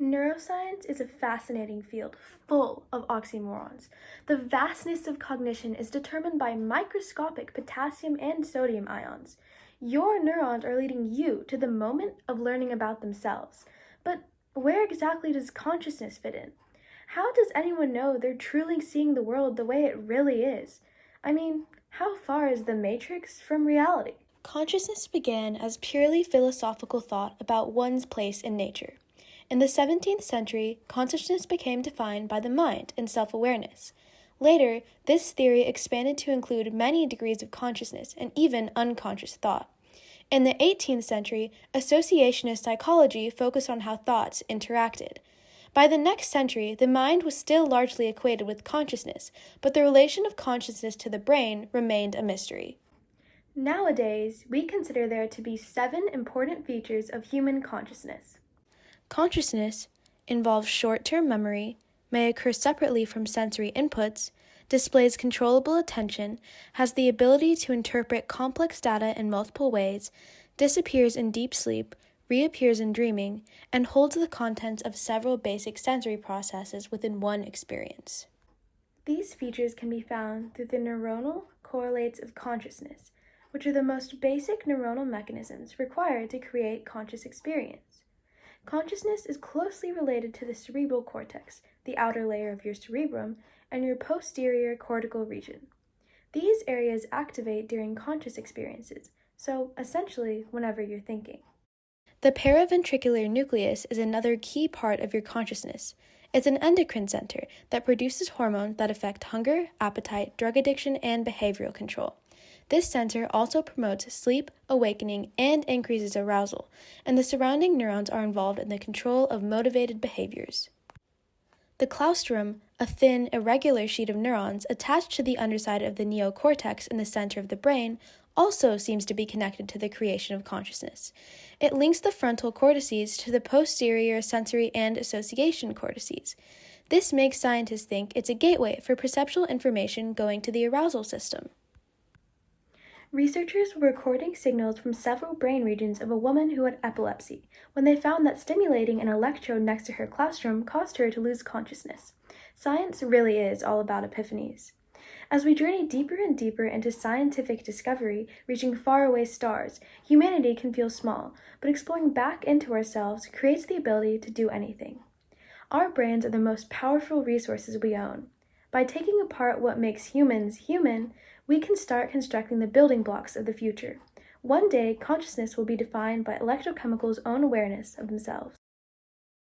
Neuroscience is a fascinating field full of oxymorons. The vastness of cognition is determined by microscopic potassium and sodium ions. Your neurons are leading you to the moment of learning about themselves. But where exactly does consciousness fit in? How does anyone know they're truly seeing the world the way it really is? I mean, how far is the matrix from reality? Consciousness began as purely philosophical thought about one's place in nature. In the 17th century, consciousness became defined by the mind and self-awareness. Later, this theory expanded to include many degrees of consciousness and even unconscious thought. In the 18th century, associationist psychology focused on how thoughts interacted. By the next century, the mind was still largely equated with consciousness, but the relation of consciousness to the brain remained a mystery. Nowadays, we consider there to be 7 important features of human consciousness. Consciousness involves short-term memory, may occur separately from sensory inputs, displays controllable attention, has the ability to interpret complex data in multiple ways, disappears in deep sleep, reappears in dreaming, and holds the contents of several basic sensory processes within one experience. These features can be found through the neuronal correlates of consciousness, which are the most basic neuronal mechanisms required to create conscious experience. Consciousness is closely related to the cerebral cortex, the outer layer of your cerebrum, and your posterior cortical region. These areas activate during conscious experiences, so essentially whenever you're thinking. The paraventricular nucleus is another key part of your consciousness. It's an endocrine center that produces hormones that affect hunger, appetite, drug addiction, and behavioral control. This center also promotes sleep, awakening, and increases arousal, and the surrounding neurons are involved in the control of motivated behaviors. The claustrum, a thin, irregular sheet of neurons attached to the underside of the neocortex in the center of the brain, also seems to be connected to the creation of consciousness. It links the frontal cortices to the posterior sensory and association cortices. This makes scientists think it's a gateway for perceptual information going to the arousal system. Researchers were recording signals from several brain regions of a woman who had epilepsy when they found that stimulating an electrode next to her claustrum caused her to lose consciousness. Science really is all about epiphanies. As we journey deeper and deeper into scientific discovery, reaching faraway stars, humanity can feel small, but exploring back into ourselves creates the ability to do anything. Our brains are the most powerful resources we own. By taking apart what makes humans human, we can start constructing the building blocks of the future. One day, consciousness will be defined by electrochemicals' own awareness of themselves.